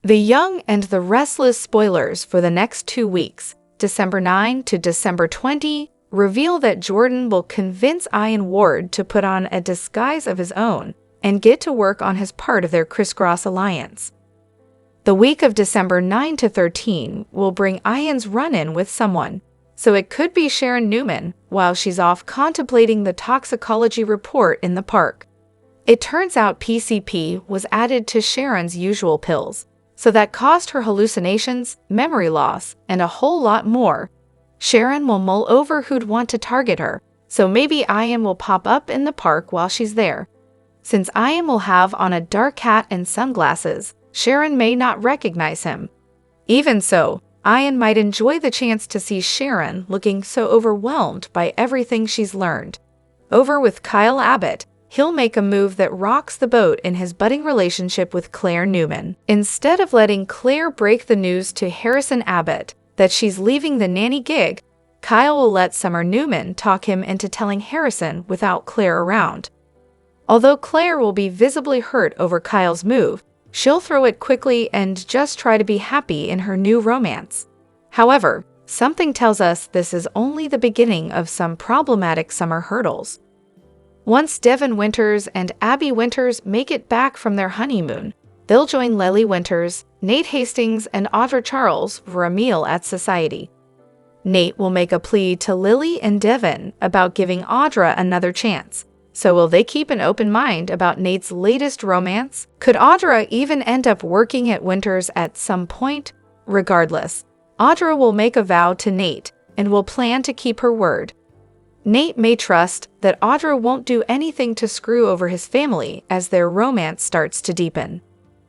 The Young and the Restless spoilers for the next 2 weeks, December 9 to December 20, reveal that Jordan will convince Ian Ward to put on a disguise of his own and get to work on his part of their Crisscross alliance. The week of December 9 to 13 will bring Ian's run-in with someone, so it could be Sharon Newman while she's off contemplating the toxicology report in the park. It turns out PCP was added to Sharon's usual pills, so that caused her hallucinations, memory loss, and a whole lot more. Sharon will mull over who'd want to target her, so maybe Ian will pop up in the park while she's there. Since Ian will have on a dark hat and sunglasses, Sharon may not recognize him. Even so, Ian might enjoy the chance to see Sharon looking so overwhelmed by everything she's learned. Over with Kyle Abbott, he'll make a move that rocks the boat in his budding relationship with Claire Newman. Instead of letting Claire break the news to Harrison Abbott that she's leaving the nanny gig, Kyle will let Summer Newman talk him into telling Harrison without Claire around. Although Claire will be visibly hurt over Kyle's move, she'll throw it quickly and just try to be happy in her new romance. However, something tells us this is only the beginning of some problematic summer hurdles. Once Devin Winters and Abby Winters make it back from their honeymoon, they'll join Lily Winters, Nate Hastings, and Audra Charles for a meal at Society. Nate will make a plea to Lily and Devin about giving Audra another chance. So will they keep an open mind about Nate's latest romance? Could Audra even end up working at Winters at some point? Regardless, Audra will make a vow to Nate and will plan to keep her word. Nate may trust that Audra won't do anything to screw over his family as their romance starts to deepen.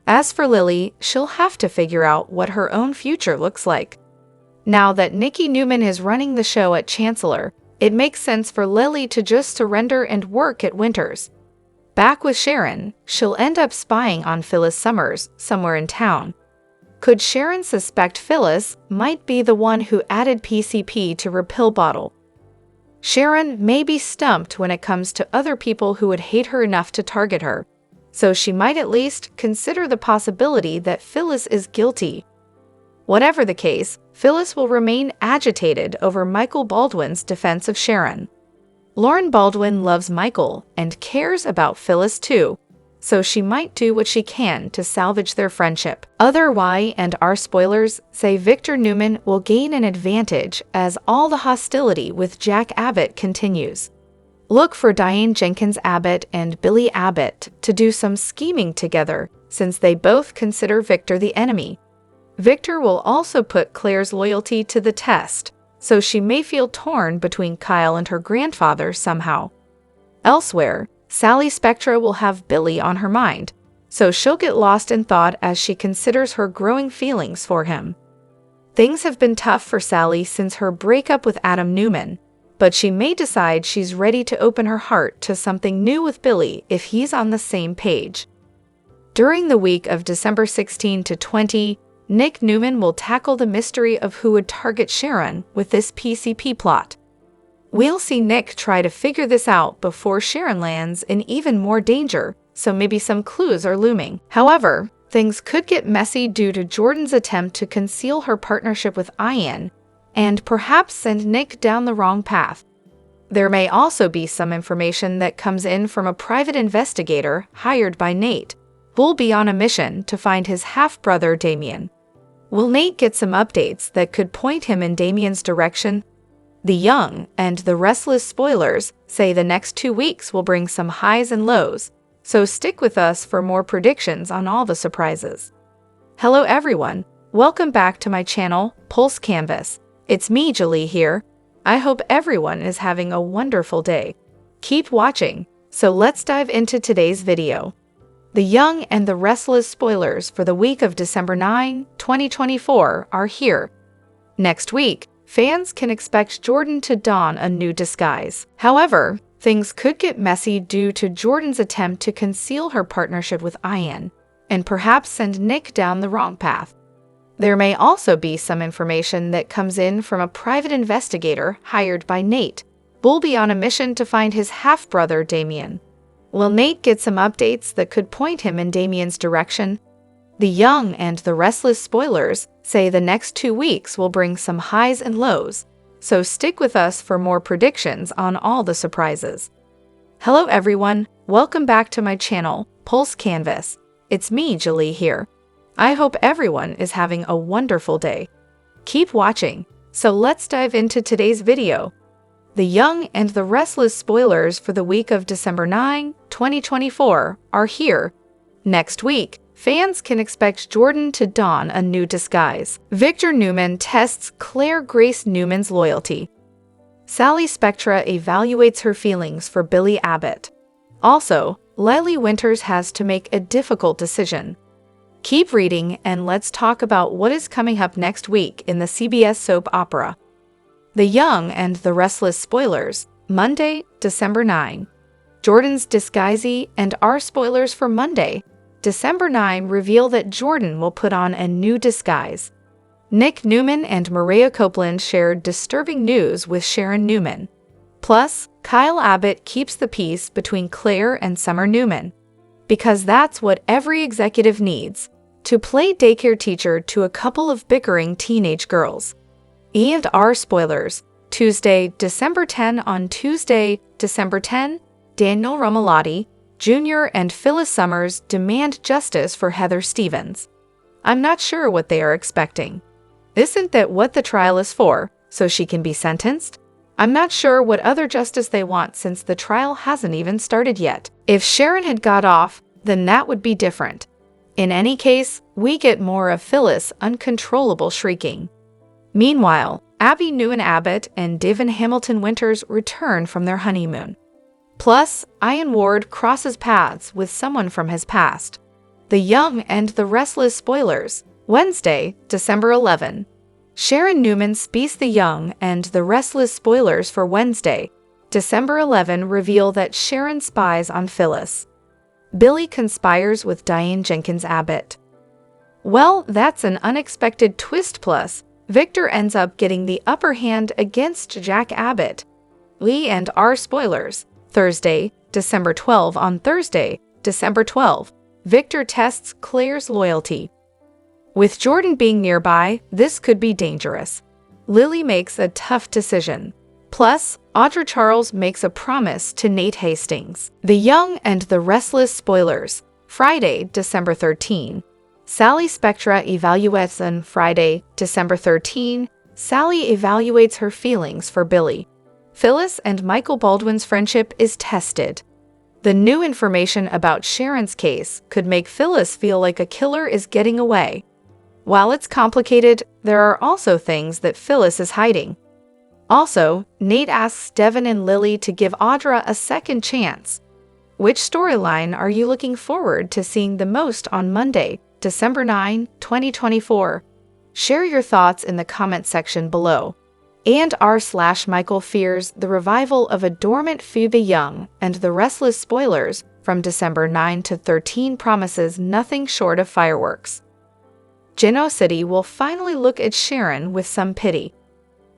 As for Lily, she'll have to figure out what her own future looks like. Now that Nikki Newman is running the show at Chancellor, it makes sense for Lily to just surrender and work at Winters. Back with Sharon, she'll end up spying on Phyllis Summers somewhere in town. Could Sharon suspect Phyllis might be the one who added PCP to her pill bottle? Sharon may be stumped when it comes to other people who would hate her enough to target her, so she might at least consider the possibility that Phyllis is guilty. Whatever the case, Phyllis will remain agitated over Michael Baldwin's defense of Sharon. Lauren Baldwin loves Michael and cares about Phyllis too, so she might do what she can to salvage their friendship. Other Y and R spoilers say Victor Newman will gain an advantage as all the hostility with Jack Abbott continues. Look for Diane Jenkins Abbott and Billy Abbott to do some scheming together since they both consider Victor the enemy. Victor will also put Claire's loyalty to the test, so she may feel torn between Kyle and her grandfather somehow. Elsewhere, Sally Spectra will have Billy on her mind, so she'll get lost in thought as she considers her growing feelings for him. Things have been tough for Sally since her breakup with Adam Newman, but she may decide she's ready to open her heart to something new with Billy if he's on the same page. During the week of December 16 to 20, Nick Newman will tackle the mystery of who would target Sharon with this PCP plot. We'll see Nick try to figure this out before Sharon lands in even more danger, so maybe some clues are looming. However, things could get messy due to Jordan's attempt to conceal her partnership with Ian and perhaps send Nick down the wrong path. There may also be some information that comes in from a private investigator hired by Nate, who'll be on a mission to find his half-brother Damien. Will Nate get some updates that could point him in Damien's direction? The Young and the Restless spoilers say the next 2 weeks will bring some highs and lows, so stick with us for more predictions on all the surprises. Hello everyone, welcome back to my channel, Pulse Canvas. It's me, Jolie here. I hope everyone is having a wonderful day. Keep watching, so let's dive into today's video. The Young and the Restless spoilers for the week of December 9, 2024 are here. Next week, fans can expect Jordan to don a new disguise. However, things could get messy due to Jordan's attempt to conceal her partnership with Ian and perhaps send Nick down the wrong path. There may also be some information that comes in from a private investigator hired by Nate, who'll be on a mission to find his half-brother Damien. Will Nate get some updates that could point him in Damien's direction? The young and the restless spoilers say the next 2 weeks will bring some highs and lows, so stick with us for more predictions on all the surprises. Hello everyone, welcome back to my channel, Pulse Canvas. It's me, Julie here. I hope everyone is having a wonderful day. Keep watching, so let's dive into today's video. The young and the restless spoilers for the week of December 9, 2024 are here. Next week, fans can expect Jordan to don a new disguise. Victor Newman tests Claire Grace Newman's loyalty. Sally Spectra evaluates her feelings for Billy Abbott. Also, Lily Winters has to make a difficult decision. Keep reading and let's talk about what is coming up next week in the CBS soap opera. The Young and the Restless Spoilers, Monday, December 9. Jordan's disguisee and our spoilers for Monday, December 9 reveal that Jordan will put on a new disguise. Nick Newman and Maria Copeland shared disturbing news with Sharon Newman. Plus, Kyle Abbott keeps the peace between Claire and Summer Newman. Because that's what every executive needs, to play daycare teacher to a couple of bickering teenage girls. And our spoilers, Tuesday, December 10. On Tuesday, December 10, Daniel Romalotti, Jr. and Phyllis Summers demand justice for Heather Stevens. I'm not sure what they are expecting. Isn't that what the trial is for, so she can be sentenced? I'm not sure what other justice they want since the trial hasn't even started yet. If Sharon had got off, then that would be different. In any case, we get more of Phyllis' uncontrollable shrieking. Meanwhile, Abby Newman Abbott and Devin Hamilton Winters return from their honeymoon. Plus, Ian Ward crosses paths with someone from his past. The Young and the Restless Spoilers, Wednesday, December 11. Sharon Newman speaks. The Young and the Restless Spoilers for Wednesday, December 11 reveal that Sharon spies on Phyllis. Billy conspires with Diane Jenkins Abbott. Well, that's an unexpected twist. Plus, Victor ends up getting the upper hand against Jack Abbott. Lee and our spoilers, Thursday, December 12. On Thursday, December 12, Victor tests Claire's loyalty. With Jordan being nearby, this could be dangerous. Lily makes a tough decision. Plus, Audra Charles makes a promise to Nate Hastings. The Young and the Restless Spoilers, Friday, December 13. Sally Spectra evaluates. On Friday, December 13, Sally evaluates her feelings for Billy. Phyllis and Michael Baldwin's friendship is tested. The new information about Sharon's case could make Phyllis feel like a killer is getting away. While it's complicated, there are also things that Phyllis is hiding. Also, Nate asks Devin and Lily to give Audra a second chance. Which storyline are you looking forward to seeing the most on Monday, December 9, 2024? Share your thoughts in the comment section below. And r/Michael fears the revival of a dormant Phoebe Young and the Restless Spoilers from December 9 to 13 promises nothing short of fireworks. Geno City will finally look at Sharon with some pity.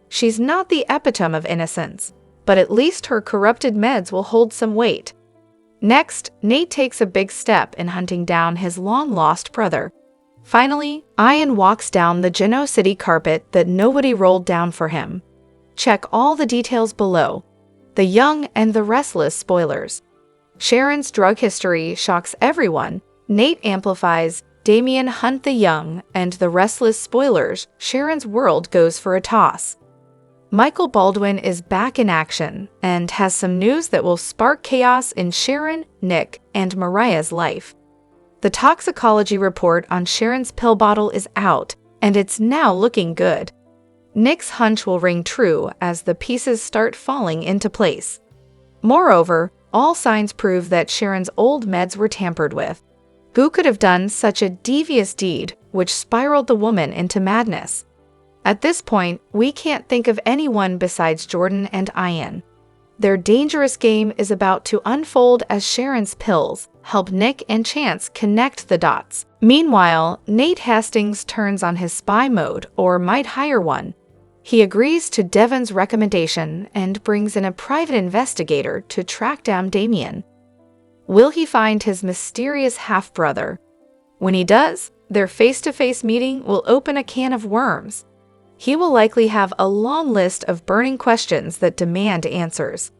She's not the epitome of innocence, but at least her corrupted meds will hold some weight. Next, Nate takes a big step in hunting down his long-lost brother. Finally, Ian walks down the Geno City carpet that nobody rolled down for him. Check all the details below. The Young and the Restless Spoilers. Sharon's drug history shocks everyone. Nate amplifies. Damien Hunt. The Young and the Restless Spoilers. Sharon's world goes for a toss. Michael Baldwin is back in action and has some news that will spark chaos in Sharon, Nick, and Mariah's life. The toxicology report on Sharon's pill bottle is out, and it's now looking good. Nick's hunch will ring true as the pieces start falling into place. Moreover, all signs prove that Sharon's old meds were tampered with. Who could have done such a devious deed which spiraled the woman into madness? At this point, we can't think of anyone besides Jordan and Ian. Their dangerous game is about to unfold as Sharon's pills help Nick and Chance connect the dots. Meanwhile, Nate Hastings turns on his spy mode, or might hire one. He agrees to Devin's recommendation and brings in a private investigator to track down Damien. Will he find his mysterious half-brother? When he does, Their face-to-face meeting will open a can of worms. He will likely have a long list of burning questions that demand answers.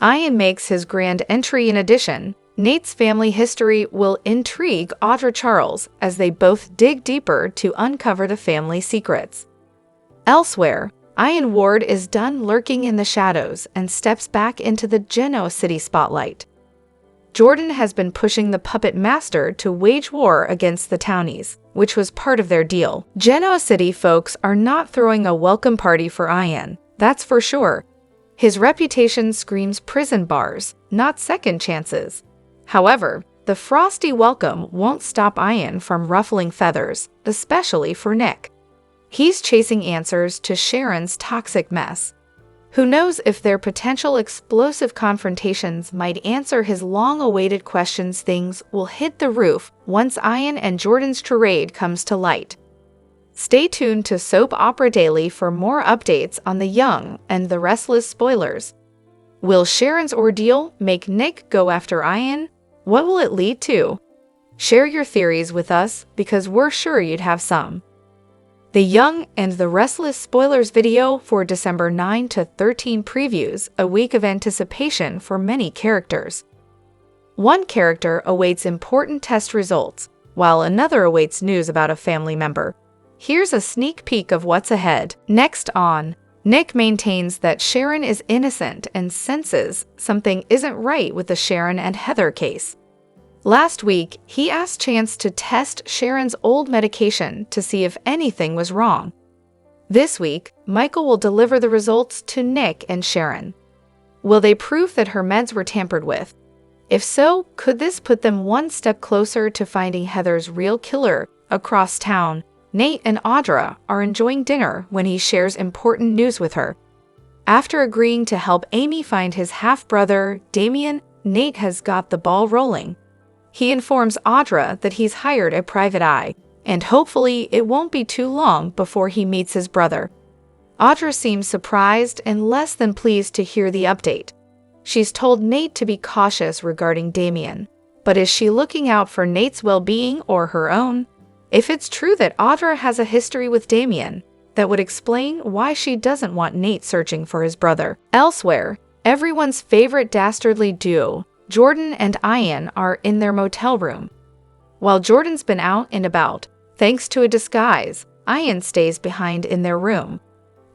Ian makes his grand entry. In addition, Nate's family history will intrigue Audra Charles as they both dig deeper to uncover the family secrets. Elsewhere, Ian Ward is done lurking in the shadows and steps back into the Genoa City spotlight. Jordan has been pushing the puppet master to wage war against the townies, which was part of their deal. Genoa City folks are not throwing a welcome party for Ian, that's for sure. His reputation screams prison bars, not second chances. However, the frosty welcome won't stop Ian from ruffling feathers, especially for Nick. He's chasing answers to Sharon's toxic mess. Who knows if their potential explosive confrontations might answer his long-awaited questions. Things will hit the roof once Ian and Jordan's charade comes to light. Stay tuned to Soap Opera Daily for more updates on The Young and the Restless spoilers. Will Sharon's ordeal make Nick go after Ian? What will it lead to? Share your theories with us because we're sure you'd have some. The Young and the Restless spoilers video for December 9 to 13 previews a week of anticipation for many characters. One character awaits important test results, while another awaits news about a family member. Here's a sneak peek of what's ahead. Next on, Nick maintains that Sharon is innocent and senses something isn't right with the Sharon and Heather case. Last week, he asked Chance to test Sharon's old medication to see if anything was wrong. This week, Michael will deliver the results to Nick and Sharon. Will they prove that her meds were tampered with? If so, could this put them one step closer to finding Heather's real killer? Across town, Nate and Audra are enjoying dinner when he shares important news with her. After agreeing to help Amy find his half-brother, Damien, Nate has got the ball rolling. He informs Audra that he's hired a private eye, and hopefully it won't be too long before he meets his brother. Audra seems surprised and less than pleased to hear the update. She's told Nate to be cautious regarding Damien, but is she looking out for Nate's well-being or her own? If it's true that Audra has a history with Damien, that would explain why she doesn't want Nate searching for his brother. Elsewhere, everyone's favorite dastardly duo, Jordan and Ian, are in their motel room. While Jordan's been out and about, thanks to a disguise, Ian stays behind in their room.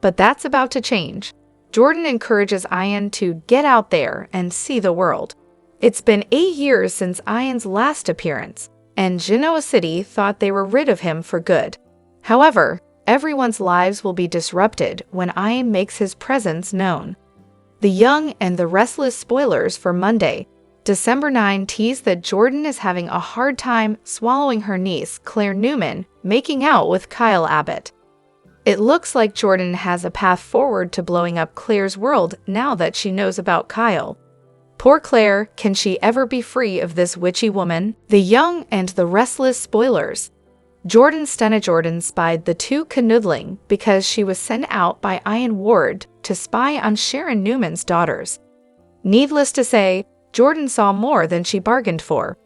But that's about to change. Jordan encourages Ian to get out there and see the world. It's been 8 years since Ian's last appearance, and Genoa City thought they were rid of him for good. However, everyone's lives will be disrupted when Ian makes his presence known. The Young and the Restless spoilers for Monday, December 9 tease that Jordan is having a hard time swallowing her niece, Claire Newman, making out with Kyle Abbott. It looks like Jordan has a path forward to blowing up Claire's world now that she knows about Kyle. Poor Claire, can she ever be free of this witchy woman? The Young and the Restless spoilers. Jordan spied the two canoodling because she was sent out by Ian Ward to spy on Sharon Newman's daughters. Needless to say, Jordan saw more than she bargained for.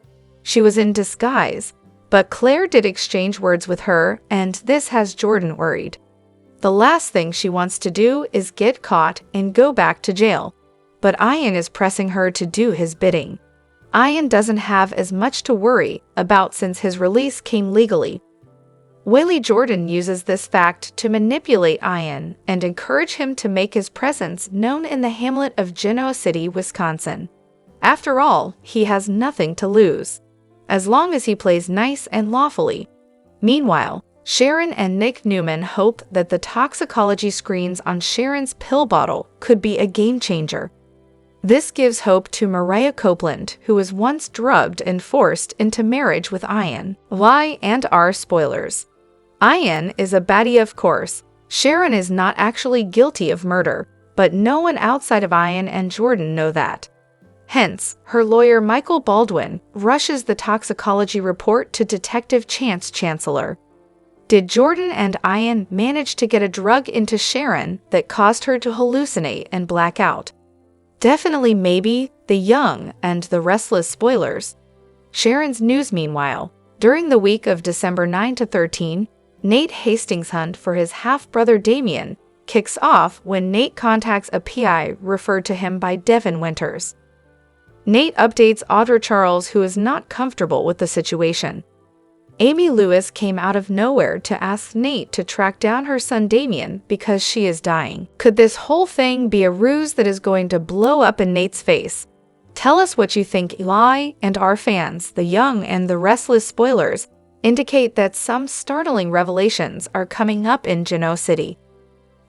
She was in disguise, but Claire did exchange words with her, and this has Jordan worried. The last thing she wants to do is get caught and go back to jail, but Ian is pressing her to do his bidding. Ian doesn't have as much to worry about since his release came legally. Willie Jordan uses this fact to manipulate Ian and encourage him to make his presence known in the hamlet of Genoa City, Wisconsin. After all, he has nothing to lose, as long as he plays nice and lawfully. Meanwhile, Sharon and Nick Newman hope that the toxicology screens on Sharon's pill bottle could be a game changer. This gives hope to Mariah Copeland, who was once drugged and forced into marriage with Ian. Y and R spoilers. Ian is a baddie, of course. Sharon is not actually guilty of murder, but no one outside of Ian and Jordan know that. Hence, her lawyer Michael Baldwin rushes the toxicology report to Detective Chance Chancellor. Did Jordan and Ian manage to get a drug into Sharon that caused her to hallucinate and black out? Definitely maybe. The Young and the Restless spoilers. Sharon's news. Meanwhile, During the week of December 9 to 13, Nate Hastings' hunt for his half-brother Diane kicks off when Nate contacts a PI referred to him by Devin Winters. Nate updates Audra Charles, who is not comfortable with the situation. Amy Lewis came out of nowhere to ask Nate to track down her son Damien because she is dying. Could this whole thing be a ruse that is going to blow up in Nate's face? Tell us what you think. Eli and our fans, the young and the restless spoilers, indicate that some startling revelations are coming up in Genoa City.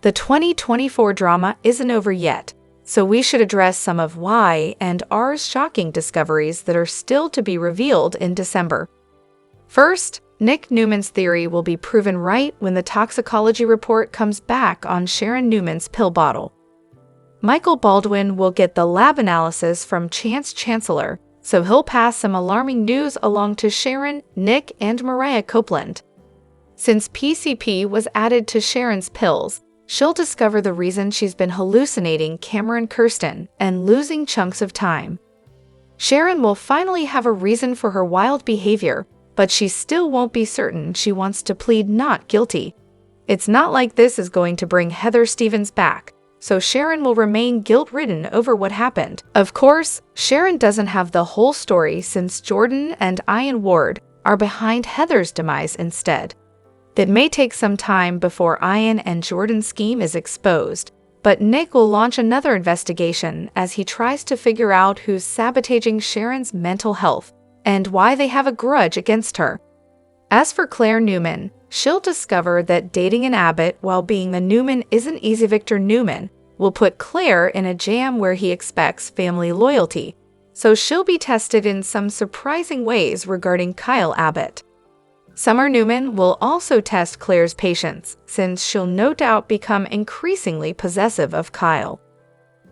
The 2024 drama isn't over yet, so we should address some of Y and R's shocking discoveries that are still to be revealed in December. First, Nick Newman's theory will be proven right when the toxicology report comes back on Sharon Newman's pill bottle. Michael Baldwin will get the lab analysis from Chance Chancellor, so he'll pass some alarming news along to Sharon, Nick, and Mariah Copeland. Since PCP was added to Sharon's pills, she'll discover the reason she's been hallucinating Cameron Kirsten and losing chunks of time. Sharon will finally have a reason for her wild behavior, but she still won't be certain she wants to plead not guilty. It's not like this is going to bring Heather Stevens back, so Sharon will remain guilt-ridden over what happened. Of course, Sharon doesn't have the whole story since Jordan and Ian Ward are behind Heather's demise instead. It may take some time before Ian and Jordan's scheme is exposed, but Nick will launch another investigation as he tries to figure out who's sabotaging Sharon's mental health and why they have a grudge against her. As for Claire Newman, she'll discover that dating an Abbott while being the Newman isn't easy. Victor Newman will put Claire in a jam where he expects family loyalty, so she'll be tested in some surprising ways regarding Kyle Abbott. Summer Newman will also test Claire's patience, since she'll no doubt become increasingly possessive of Kyle.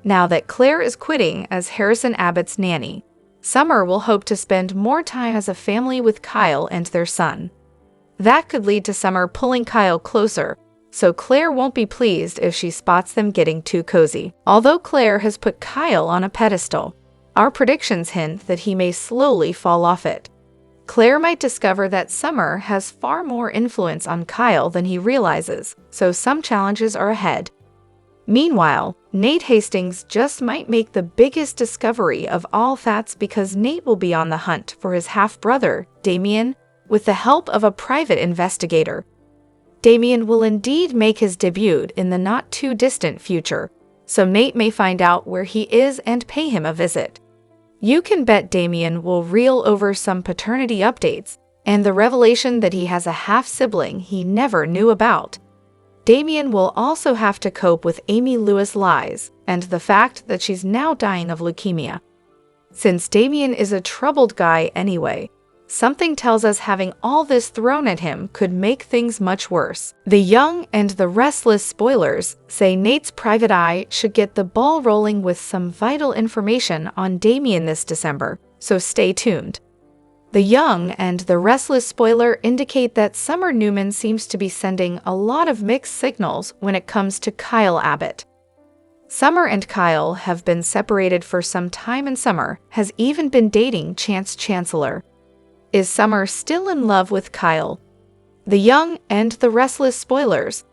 Now that Claire is quitting as Harrison Abbott's nanny, Summer will hope to spend more time as a family with Kyle and their son. That could lead to Summer pulling Kyle closer, so Claire won't be pleased if she spots them getting too cozy. Although Claire has put Kyle on a pedestal, our predictions hint that he may slowly fall off it. Claire might discover that Summer has far more influence on Kyle than he realizes, so some challenges are ahead. Meanwhile, Nate Hastings just might make the biggest discovery of all that's because Nate will be on the hunt for his half-brother, Damien, with the help of a private investigator. Damien will indeed make his debut in the not-too-distant future, so Nate may find out where he is and pay him a visit. You can bet Damien will reel over some paternity updates and the revelation that he has a half-sibling he never knew about. Damien will also have to cope with Amy Lewis' lies and the fact that she's now dying of leukemia. Since Damien is a troubled guy anyway, something tells us having all this thrown at him could make things much worse. The young and the restless spoilers say Nate's private eye should get the ball rolling with some vital information on Damien this December, so stay tuned. The young and the restless spoiler indicate that Summer Newman seems to be sending a lot of mixed signals when it comes to Kyle Abbott. Summer and Kyle have been separated for some time, and Summer has even been dating Chance Chancellor. Is Summer still in love with Kyle? The young and the restless spoilers.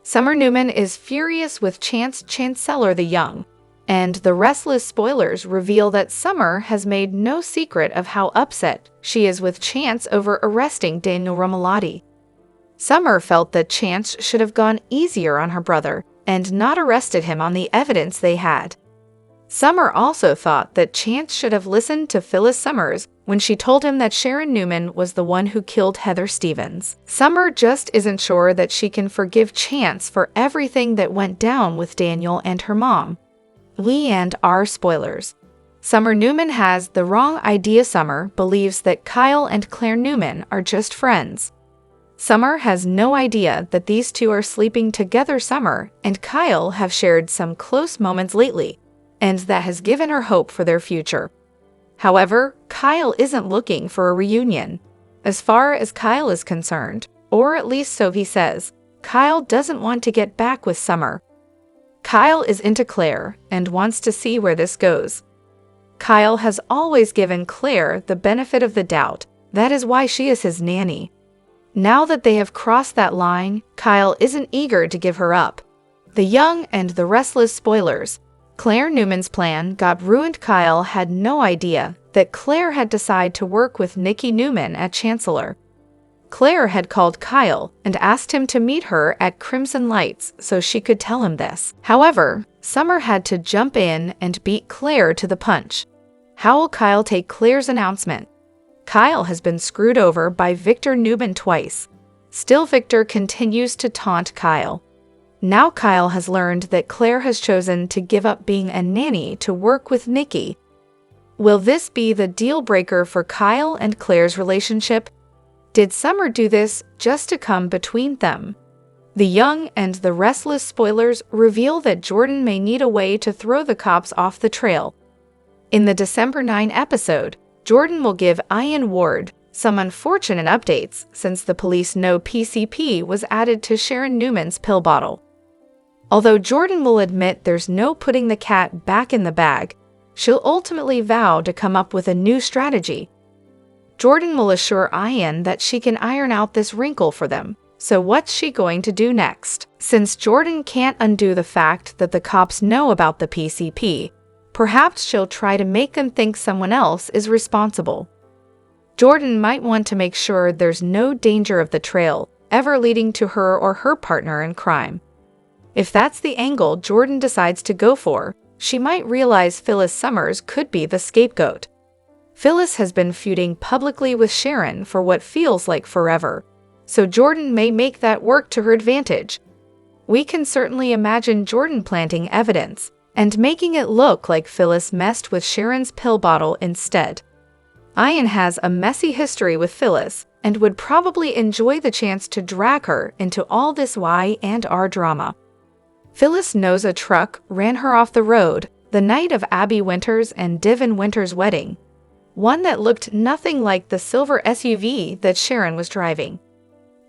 Summer Newman is furious with Chance Chancellor the young, and the restless spoilers reveal that Summer has made no secret of how upset she is with Chance over arresting Daniel Romalotti. Summer felt that Chance should have gone easier on her brother and not arrested him on the evidence they had. Summer also thought that Chance should have listened to Phyllis Summers when she told him that Sharon Newman was the one who killed Heather Stevens. Summer just isn't sure that she can forgive Chance for everything that went down with Daniel and her mom. We and our spoilers. Summer Newman has the wrong idea. Summer believes that Kyle and Claire Newman are just friends. Summer has no idea that these two are sleeping together. Summer and Kyle have shared some close moments lately, and that has given her hope for their future. However, Kyle isn't looking for a reunion. As far as Kyle is concerned, or at least so he says, Kyle doesn't want to get back with Summer. Kyle is into Claire and wants to see where this goes. Kyle has always given Claire the benefit of the doubt, That is why she is his nanny. Now that they have crossed that line, Kyle isn't eager to give her up. The young and the restless spoilers. Claire Newman's plan got ruined. Kyle had no idea that Claire had decided to work with Nicky Newman at Chancellor. Claire had called Kyle and asked him to meet her at Crimson Lights so she could tell him this. However, Summer had to jump in and beat Claire to the punch. How will Kyle take Claire's announcement? Kyle has been screwed over by Victor Newman twice. Still, Victor continues to taunt Kyle. Now Kyle has learned that Claire has chosen to give up being a nanny to work with Nicky. Will this be the deal breaker for Kyle and Claire's relationship? Did Summer do this just to come between them? The young and the restless spoilers reveal that Jordan may need a way to throw the cops off the trail. In the December 9 episode, Jordan will give Ian Ward some unfortunate updates since the police know PCP was added to Sharon Newman's pill bottle. Although Jordan will admit there's no putting the cat back in the bag, she'll ultimately vow to come up with a new strategy. Jordan will assure Ian that she can iron out this wrinkle for them. So what's she going to do next? Since Jordan can't undo the fact that the cops know about the PCP, perhaps she'll try to make them think someone else is responsible. Jordan might want to make sure there's no danger of the trail ever leading to her or her partner in crime. If that's the angle Jordan decides to go for, she might realize Phyllis Summers could be the scapegoat. Phyllis has been feuding publicly with Sharon for what feels like forever, so Jordan may make that work to her advantage. We can certainly imagine Jordan planting evidence and making it look like Phyllis messed with Sharon's pill bottle instead. Ian has a messy history with Phyllis and would probably enjoy the chance to drag her into all this Y&R drama. Phyllis knows a truck ran her off the road the night of Abby Winters and Divin Winters' wedding, one that looked nothing like the silver SUV that Sharon was driving.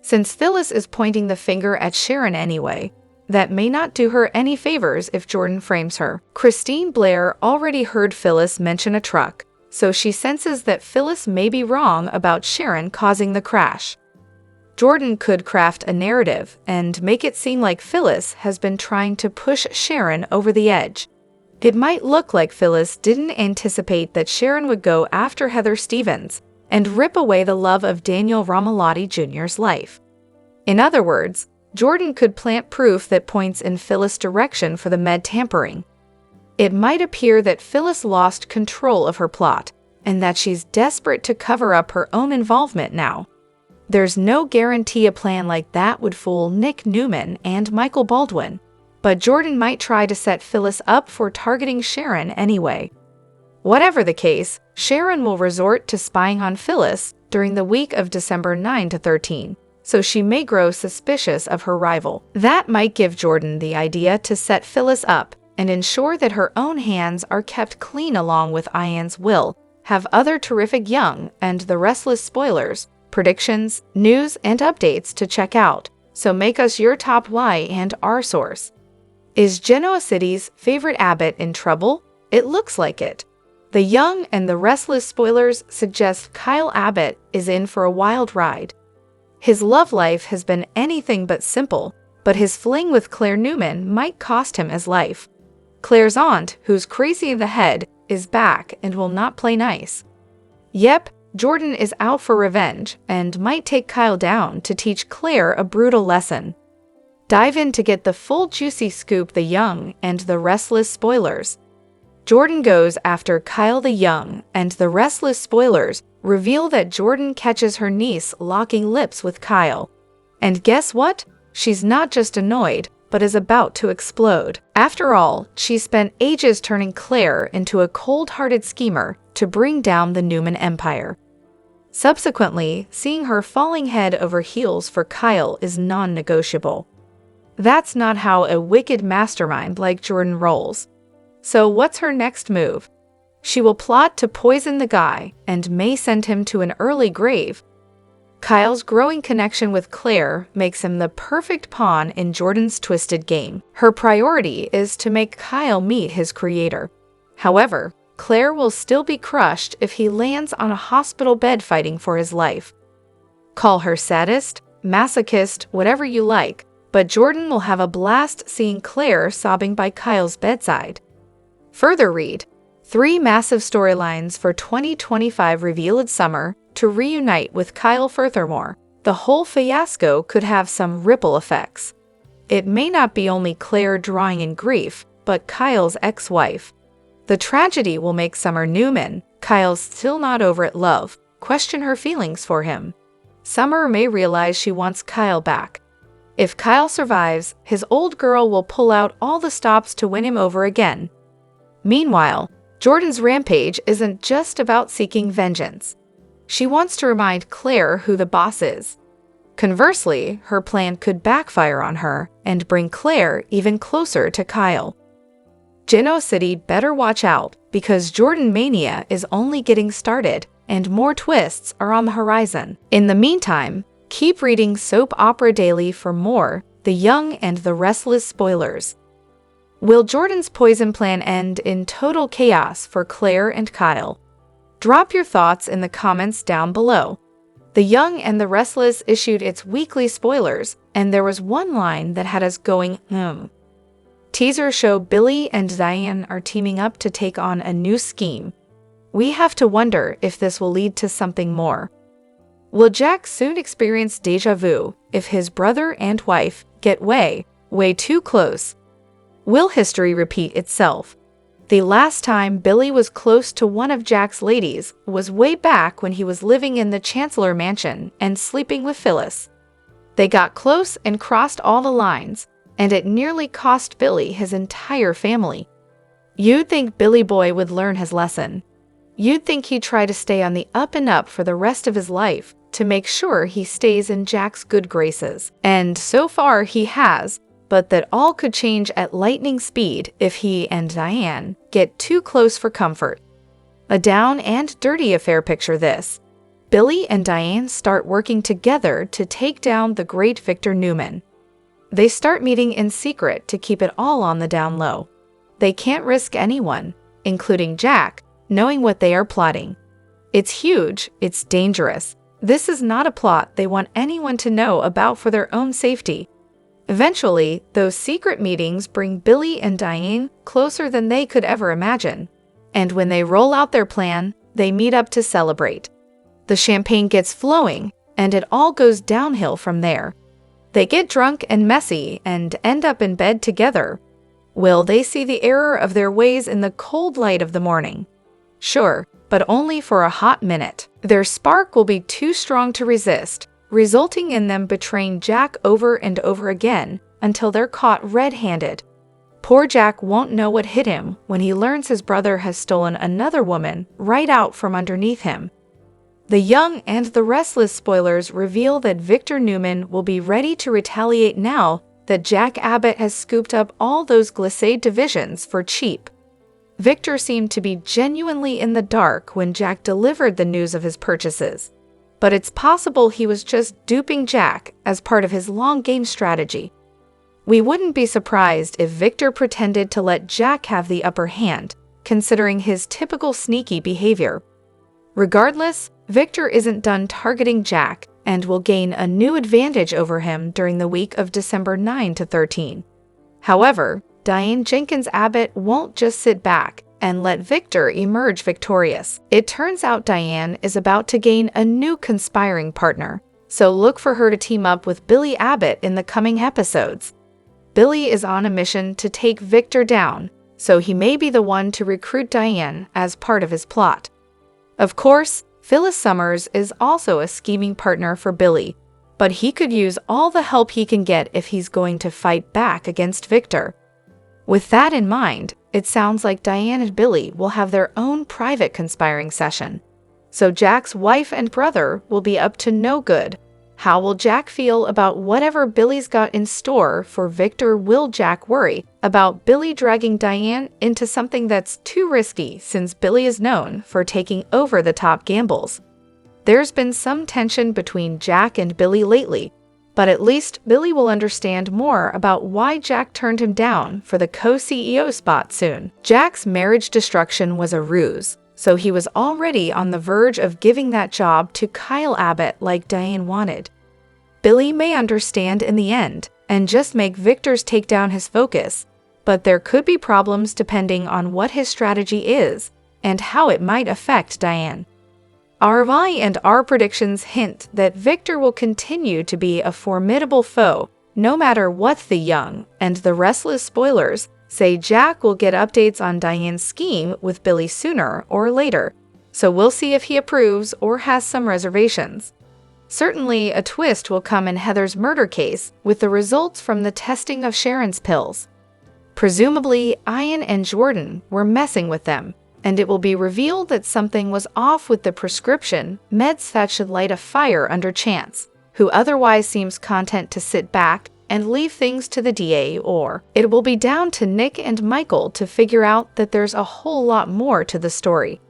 Since Phyllis is pointing the finger at Sharon anyway, that may not do her any favors if Jordan frames her. Christine Blair already heard Phyllis mention a truck, so she senses that Phyllis may be wrong about Sharon causing the crash. Jordan could craft a narrative and make it seem like Phyllis has been trying to push Sharon over the edge. It might look like Phyllis didn't anticipate that Sharon would go after Heather Stevens and rip away the love of Daniel Romalotti Jr.'s life. In other words, Jordan could plant proof that points in Phyllis' direction for the med tampering. It might appear that Phyllis lost control of her plot and that she's desperate to cover up her own involvement now. There's no guarantee a plan like that would fool Nick Newman and Michael Baldwin, but Jordan might try to set Phyllis up for targeting Sharon anyway. Whatever the case, Sharon will resort to spying on Phyllis during the week of December 9 to 13, so she may grow suspicious of her rival. That might give Jordan the idea to set Phyllis up and ensure that her own hands are kept clean along with Ian's will. Have other terrific young and the restless spoilers, predictions, news, and updates to check out, so make us your top Y&R source. Is Genoa City's favorite abbot in trouble? It looks like it. The young and the restless spoilers suggest Kyle Abbott is in for a wild ride. His love life has been anything but simple, but his fling with Claire Newman might cost him his life. Claire's aunt, who's crazy in the head, is back and will not play nice. Yep, Jordan is out for revenge and might take Kyle down to teach Claire a brutal lesson. Dive in to get the full juicy scoop. The young and the restless spoilers. Jordan goes after Kyle. The young and the restless spoilers reveal that Jordan catches her niece locking lips with Kyle. And guess what? She's not just annoyed, but is about to explode. After all, she spent ages turning Claire into a cold-hearted schemer to bring down the Newman empire. Subsequently, seeing her falling head over heels for Kyle is non-negotiable. That's not how a wicked mastermind like Jordan rolls. So what's her next move? She will plot to poison the guy and may send him to an early grave. Kyle's growing connection with Claire makes him the perfect pawn in Jordan's twisted game. Her priority is to make Kyle meet his creator. However, Claire will still be crushed if he lands on a hospital bed fighting for his life. Call her sadist, masochist, whatever you like, but Jordan will have a blast seeing Claire sobbing by Kyle's bedside. Further read, 3 massive storylines for 2025 revealed summer to reunite with Kyle. Furthermore, the whole fiasco could have some ripple effects. It may not be only Claire drawing in grief, but Kyle's ex-wife. The tragedy will make Summer Newman, Kyle's still not over it love, question her feelings for him. Summer may realize she wants Kyle back. If Kyle survives, his old girl will pull out all the stops to win him over again. Meanwhile, Jordan's rampage isn't just about seeking vengeance. She wants to remind Claire who the boss is. Conversely, her plan could backfire on her and bring Claire even closer to Kyle. Geno City better watch out because Jordan Mania is only getting started and more twists are on the horizon. In the meantime, keep reading Soap Opera Daily for more The Young and the Restless spoilers. Will Jordan's poison plan end in total chaos for Claire and Kyle? Drop your thoughts in the comments down below. The Young and the Restless issued its weekly spoilers, and there was one line that had us going, Teasers show Billy and Diane are teaming up to take on a new scheme. We have to wonder if this will lead to something more. Will Jack soon experience deja vu if his brother and wife get way too close? Will history repeat itself? The last time Billy was close to one of Jack's ladies was way back when he was living in the Chancellor Mansion and sleeping with Phyllis. They got close and crossed all the lines, and it nearly cost Billy his entire family. You'd think Billy Boy would learn his lesson. You'd think he'd try to stay on the up and up for the rest of his life to make sure he stays in Jack's good graces. And so far he has, but that all could change at lightning speed if he and Diane get too close for comfort. A down and dirty affair. Picture this. Billy and Diane start working together to take down the great Victor Newman. They start meeting in secret to keep it all on the down low. They can't risk anyone, including Jack, knowing what they are plotting. It's huge, it's dangerous. This is not a plot they want anyone to know about for their own safety. Eventually, those secret meetings bring Billy and Diane closer than they could ever imagine. And when they roll out their plan, they meet up to celebrate. The champagne gets flowing, and it all goes downhill from there. They get drunk and messy and end up in bed together. Will they see the error of their ways in the cold light of the morning? Sure, but only for a hot minute. Their spark will be too strong to resist, resulting in them betraying Jack over and over again until they're caught red-handed. Poor Jack won't know what hit him when he learns his brother has stolen another woman right out from underneath him. The Young and the Restless spoilers reveal that Victor Newman will be ready to retaliate now that Jack Abbott has scooped up all those glissade divisions for cheap. Victor seemed to be genuinely in the dark when Jack delivered the news of his purchases, but it's possible he was just duping Jack as part of his long-game strategy. We wouldn't be surprised if Victor pretended to let Jack have the upper hand, considering his typical sneaky behavior. Regardless, Victor isn't done targeting Jack and will gain a new advantage over him during the week of December 9 to 13. However, Diane Jenkins Abbott won't just sit back and let Victor emerge victorious. It turns out Diane is about to gain a new conspiring partner, so look for her to team up with Billy Abbott in the coming episodes. Billy is on a mission to take Victor down, so he may be the one to recruit Diane as part of his plot. Of course, Phyllis Summers is also a scheming partner for Billy, but he could use all the help he can get if he's going to fight back against Victor. With that in mind, it sounds like Diane and Billy will have their own private conspiring session. So Jack's wife and brother will be up to no good. How will Jack feel about whatever Billy's got in store for Victor? Will Jack worry about Billy dragging Diane into something that's too risky since Billy is known for taking over-the-top gambles? There's been some tension between Jack and Billy lately, But at least Billy will understand more about why Jack turned him down for the co-CEO spot soon. Jack's marriage destruction was a ruse, so he was already on the verge of giving that job to Kyle Abbott like Diane wanted. Billy may understand in the end and just make Victor's takedown his focus, but there could be problems depending on what his strategy is and how it might affect Diane. RVI and our predictions hint that Victor will continue to be a formidable foe, no matter what the young and the restless spoilers say. Jack will get updates on Diane's scheme with Billy sooner or later, so we'll see if he approves or has some reservations. Certainly, a twist will come in Heather's murder case with the results from the testing of Sharon'S pills. Presumably, Ian and Jordan were messing with them, and it will be revealed that something was off with the prescription meds that should light a fire under Chance, who otherwise seems content to sit back and leave things to the DA, or it will be down to Nick and Michael to figure out that there's a whole lot more to the story.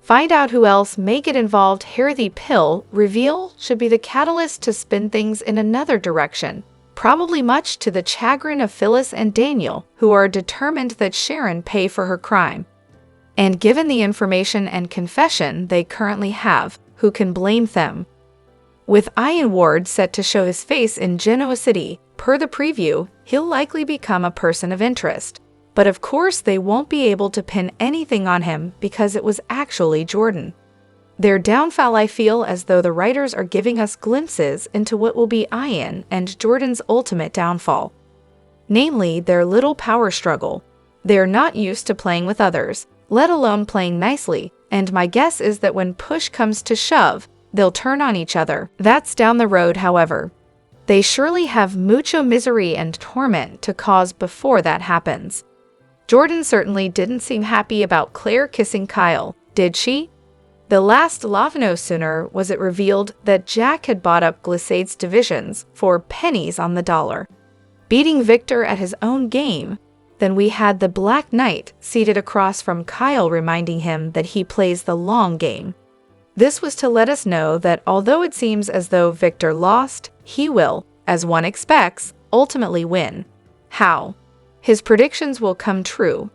Find out who else may get involved. The pill reveal should be the catalyst to spin things in another direction, probably much to the chagrin of Phyllis and Daniel, who are determined that Sharon pay for her crime. And given the information and confession they currently have, who can blame them? With Ian Ward set to show his face in Genoa City, per the preview, he'll likely become a person of interest. But of course they won't be able to pin anything on him because it was actually Jordan. Their downfall, I feel as though the writers are giving us glimpses into what will be Ian and Jordan's ultimate downfall. Namely, their little power struggle. They're not used to playing with others, let alone playing nicely, and my guess is that when push comes to shove, they'll turn on each other. That's down the road, however. They surely have mucho misery and torment to cause before that happens. Jordan certainly didn't seem happy about Claire kissing Kyle, did she? The last no sooner was it revealed that Jack had bought up Glycade's divisions for pennies on the dollar, beating Victor at his own game. Then we had the Black Knight seated across from Kyle, reminding him that he plays the long game. This was to let us know that although it seems as though Victor lost, he will, as one expects, ultimately win. How? His predictions will come true.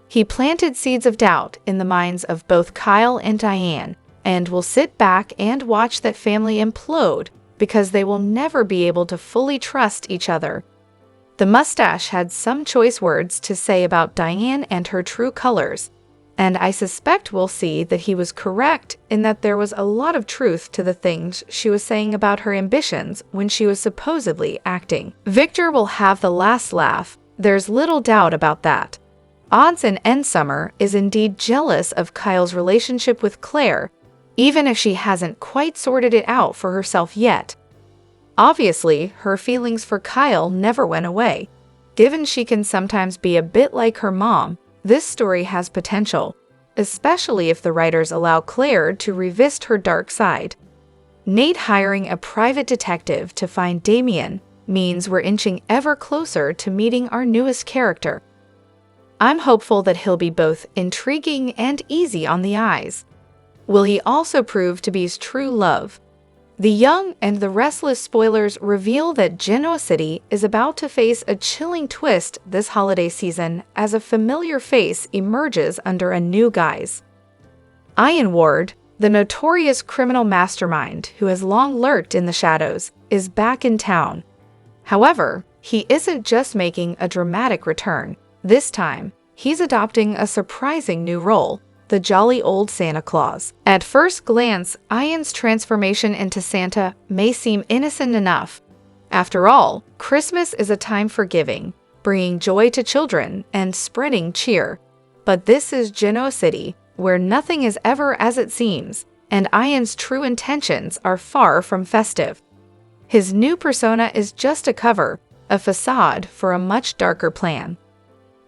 He planted seeds of doubt in the minds of both Kyle and Diane, and will sit back and watch that family implode because they will never be able to fully trust each other. The mustache had some choice words to say about Diane and her true colors, and I suspect we'll see that he was correct in that there was a lot of truth to the things she was saying about her ambitions when she was supposedly acting. Victor will have the last laugh, there's little doubt about that. Odds and End Summer is indeed jealous of Kyle's relationship with Claire, even if she hasn't quite sorted it out for herself yet. Obviously, her feelings for Kyle never went away. Given she can sometimes be a bit like her mom, this story has potential, especially if the writers allow Claire to revisit her dark side. Nate hiring a private detective to find Damien means we're inching ever closer to meeting our newest character. I'm hopeful that he'll be both intriguing and easy on the eyes. Will he also prove to be his true love? The Young and the Restless spoilers reveal that Genoa City is about to face a chilling twist this holiday season as a familiar face emerges under a new guise. Ian Ward, the notorious criminal mastermind who has long lurked in the shadows, is back in town. However, he isn't just making a dramatic return. This time, he's adopting a surprising new role: the jolly old Santa Claus. At first glance, Ian's transformation into Santa may seem innocent enough. After all, Christmas is a time for giving, bringing joy to children, and spreading cheer. But this is Genoa City, where nothing is ever as it seems, and Ian's true intentions are far from festive. His new persona is just a cover, a facade for a much darker plan.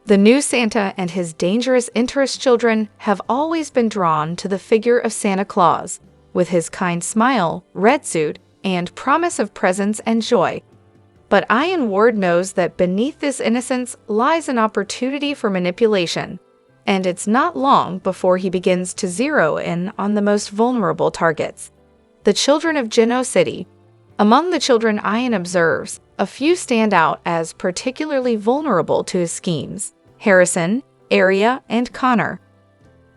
The new Santa and his dangerous interest children have always been drawn to the figure of Santa Claus, with his kind smile, red suit, and promise of presents and joy. But Ian Ward knows that beneath this innocence lies an opportunity for manipulation, and it's not long before he begins to zero in on the most vulnerable targets: the children of Genoa City. Among the children Ian observes, a few stand out as particularly vulnerable to his schemes: Harrison, Aria, and Connor.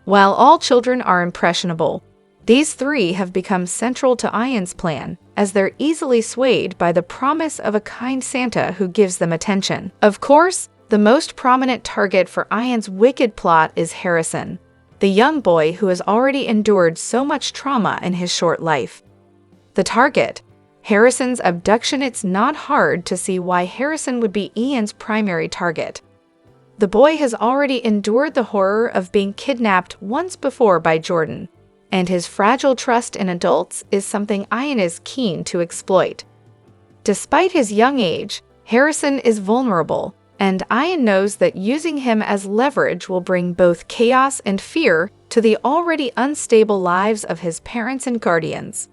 While all children are impressionable, these three have become central to Ian's plan, as they're easily swayed by the promise of a kind Santa who gives them attention. Of course, the most prominent target for Ian's wicked plot is Harrison, the young boy who has already endured so much trauma in his short life. The target, Harrison's abduction. It's not hard to see why Harrison would be Ian's primary target. The boy has already endured the horror of being kidnapped once before by Jordan, and his fragile trust in adults is something Ian is keen to exploit. Despite his young age, Harrison is vulnerable, and Ian knows that using him as leverage will bring both chaos and fear to the already unstable lives of his parents and guardians.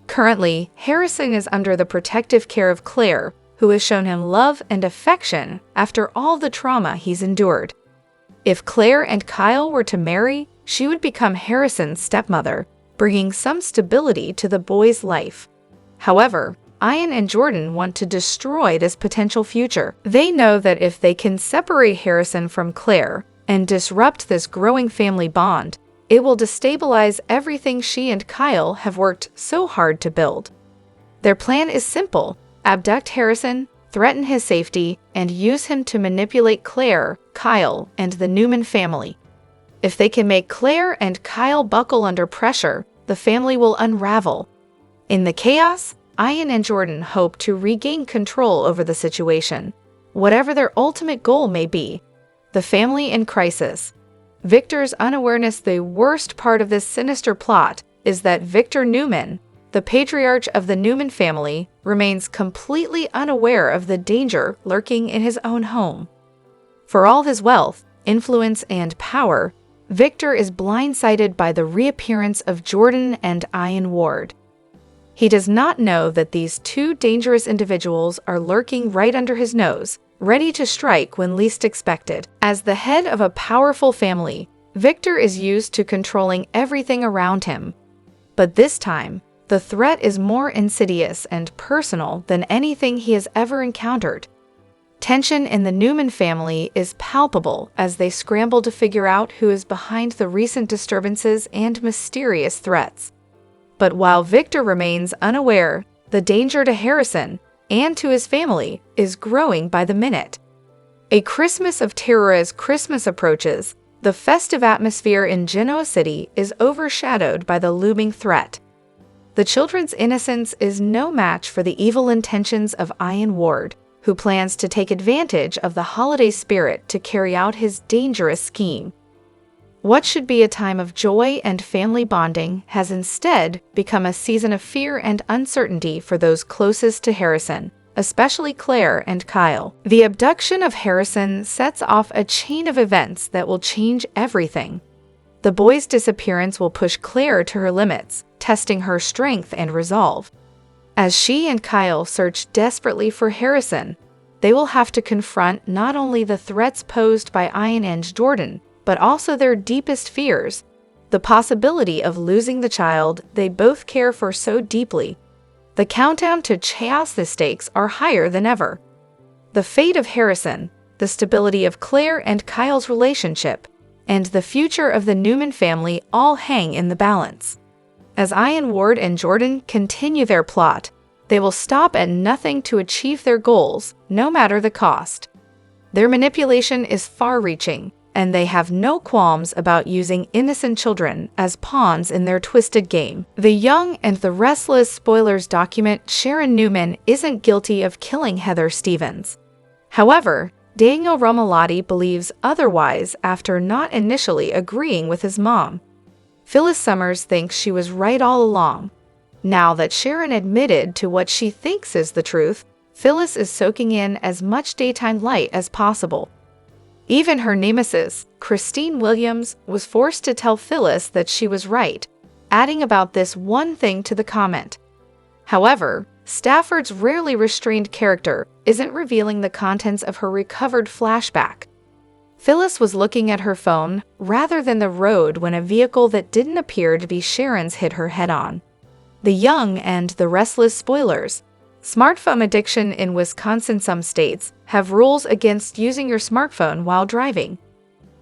Currently, Harrison is under the protective care of Claire, who has shown him love and affection after all the trauma he's endured. If Claire and Kyle were to marry, she would become Harrison's stepmother, bringing some stability to the boy's life. However, Ian and Jordan want to destroy this potential future. They know that if they can separate Harrison from Claire and disrupt this growing family bond, it will destabilize everything she and Kyle have worked so hard to build. Their plan is simple: abduct Harrison, threaten his safety, and use him to manipulate Claire, Kyle, and the Newman family. If they can make Claire and Kyle buckle under pressure, the family will unravel. In the chaos, Ian and Jordan hope to regain control over the situation, whatever their ultimate goal may be. The family in crisis. Victor's unawareness. The worst part of this sinister plot is that Victor Newman, the patriarch of the Newman family, remains completely unaware of the danger lurking in his own home. For all his wealth, influence, and power, Victor is blindsided by the reappearance of Jordan and Ian Ward. He does not know that these two dangerous individuals are lurking right under his nose, ready to strike when least expected. As the head of a powerful family, Victor is used to controlling everything around him. But this time, the threat is more insidious and personal than anything he has ever encountered. Tension in the Newman family is palpable as they scramble to figure out who is behind the recent disturbances and mysterious threats. But while Victor remains unaware, the danger to Harrison and to his family is growing by the minute. A Christmas of terror. As Christmas approaches, the festive atmosphere in Genoa City is overshadowed by the looming threat. The children's innocence is no match for the evil intentions of Ian Ward, who plans to take advantage of the holiday spirit to carry out his dangerous scheme. What should be a time of joy and family bonding has instead become a season of fear and uncertainty for those closest to Harrison, especially Claire and Kyle. The abduction of Harrison sets off a chain of events that will change everything. The boy's disappearance will push Claire to her limits, testing her strength and resolve. As she and Kyle search desperately for Harrison, they will have to confront not only the threats posed by Ian and Jordan, but also their deepest fears, the possibility of losing the child they both care for so deeply. The countdown to chaos. The stakes are higher than ever. The fate of Harrison, the stability of Claire and Kyle's relationship, and the future of the Newman family all hang in the balance. As Ian Ward and Jordan continue their plot, they will stop at nothing to achieve their goals, no matter the cost. Their manipulation is far-reaching, and they have no qualms about using innocent children as pawns in their twisted game. The Young and the Restless spoilers document Sharon Newman isn't guilty of killing Heather Stevens. However, Daniel Romalotti believes otherwise after not initially agreeing with his mom. Phyllis Summers thinks she was right all along. Now that Sharon admitted to what she thinks is the truth, Phyllis is soaking in as much daytime light as possible. Even her nemesis, Christine Williams, was forced to tell Phyllis that she was right, adding about this one thing to the comment. However, Stafford's rarely restrained character isn't revealing the contents of her recovered flashback. Phyllis was looking at her phone rather than the road when a vehicle that didn't appear to be Sharon's hit her head-on. The Young and the Restless spoilers. Smartphone addiction in Wisconsin. Some states have rules against using your smartphone while driving.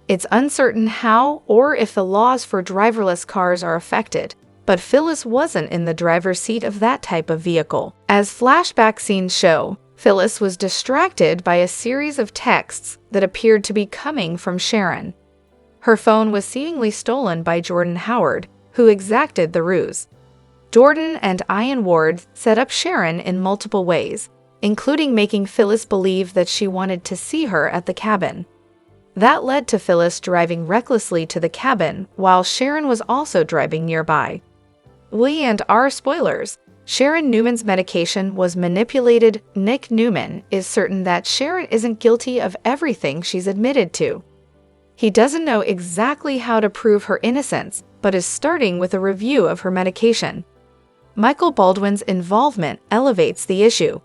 It's uncertain how or if the laws for driverless cars are affected, but Phyllis wasn't in the driver's seat of that type of vehicle. As flashback scenes show, Phyllis was distracted by a series of texts that appeared to be coming from Sharon. Her phone was seemingly stolen by Jordan Howard, who exacted the ruse. Jordan and Diane Ward set up Sharon in multiple ways, including making Phyllis believe that she wanted to see her at the cabin. That led to Phyllis driving recklessly to the cabin while Sharon was also driving nearby. R spoilers. Sharon Newman's medication was manipulated. Nick Newman is certain that Sharon isn't guilty of everything she's admitted to. He doesn't know exactly how to prove her innocence, but is starting with a review of her medication. Michael Baldwin's involvement elevates the issue.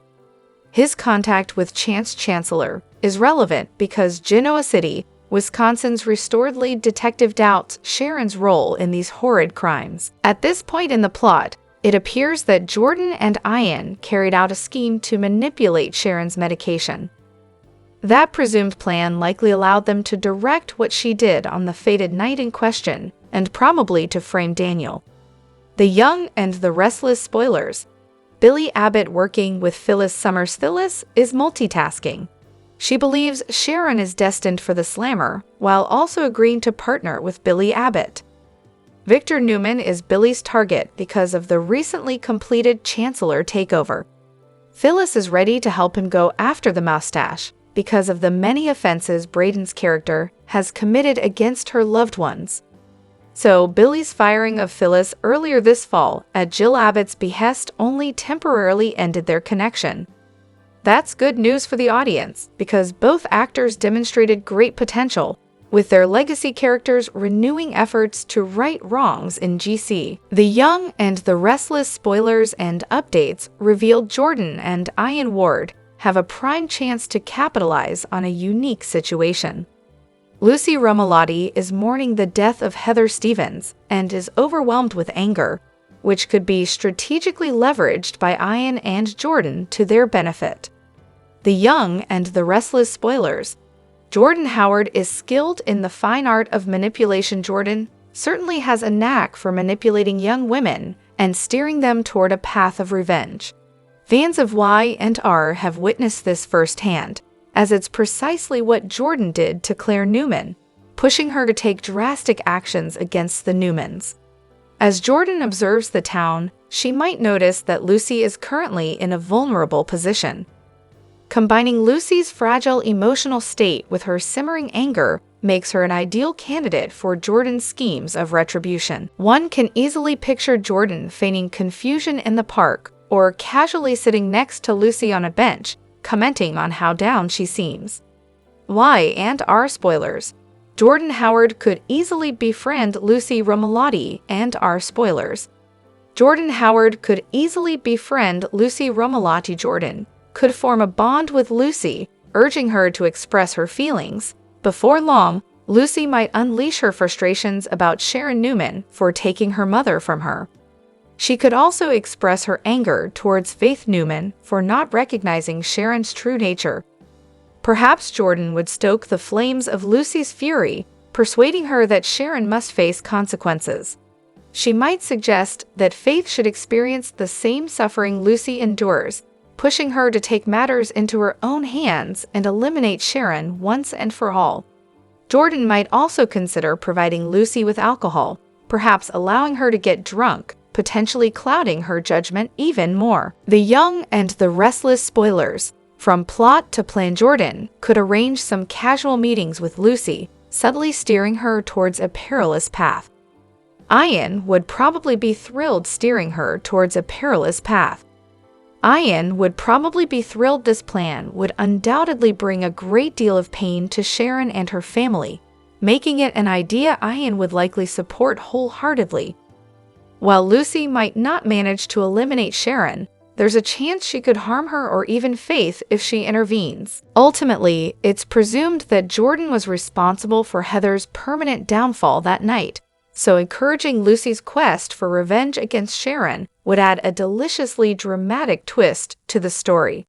His contact with Chance Chancellor is relevant because Genoa City, Wisconsin's restored lead detective doubts Sharon's role in these horrid crimes. At this point in the plot, it appears that Jordan and Diane carried out a scheme to manipulate Sharon's medication. That presumed plan likely allowed them to direct what she did on the fated night in question, and probably to frame Daniel. The Young and the Restless spoilers. Billy Abbott working with Phyllis Summers. Phyllis is multitasking. She believes Sharon is destined for the slammer, while also agreeing to partner with Billy Abbott. Victor Newman is Billy's target because of the recently completed Chancellor takeover. Phyllis is ready to help him go after the mustache because of the many offenses Braden's character has committed against her loved ones. So Billy's firing of Phyllis earlier this fall at Jill Abbott's behest only temporarily ended their connection. That's good news for the audience because both actors demonstrated great potential, with their legacy characters renewing efforts to right wrongs in GC. The Young and the Restless spoilers and updates revealed Jordan and Diane Ward have a prime chance to capitalize on a unique situation. Lucy Romalotti is mourning the death of Heather Stevens and is overwhelmed with anger, which could be strategically leveraged by Diane and Jordan to their benefit. The Young and the Restless spoilers. Jordan Howard is skilled in the fine art of manipulation. Jordan certainly has a knack for manipulating young women and steering them toward a path of revenge. Fans of Y&R have witnessed this firsthand, as it's precisely what Jordan did to Claire Newman, pushing her to take drastic actions against the Newmans. As Jordan observes the town, she might notice that Lucy is currently in a vulnerable position. Combining Lucy's fragile emotional state with her simmering anger makes her an ideal candidate for Jordan's schemes of retribution. One can easily picture Jordan feigning confusion in the park or casually sitting next to Lucy on a bench, commenting on how down she seems. Y&R spoilers. Jordan Howard could easily befriend Lucy Romalotti and R spoilers. Jordan Howard could easily befriend Lucy Romalotti. Jordan could form a bond with Lucy, urging her to express her feelings. Before long, Lucy might unleash her frustrations about Sharon Newman for taking her mother from her. She could also express her anger towards Faith Newman for not recognizing Sharon's true nature. Perhaps Jordan would stoke the flames of Lucy's fury, persuading her that Sharon must face consequences. She might suggest that Faith should experience the same suffering Lucy endures, pushing her to take matters into her own hands and eliminate Sharon once and for all. Jordan might also consider providing Lucy with alcohol, perhaps allowing her to get drunk, potentially clouding her judgment even more. The Young and the Restless spoilers. From plot to plan. Jordan could arrange some casual meetings with Lucy, subtly steering her towards a perilous path. Diane would probably be thrilled steering her towards a perilous path. Diane would probably be thrilled. This plan would undoubtedly bring a great deal of pain to Sharon and her family, making it an idea Diane would likely support wholeheartedly. While Lucy might not manage to eliminate Sharon, there's a chance she could harm her or even Faith if she intervenes. Ultimately, it's presumed that Jordan was responsible for Heather's permanent downfall that night, so encouraging Lucy's quest for revenge against Sharon would add a deliciously dramatic twist to the story.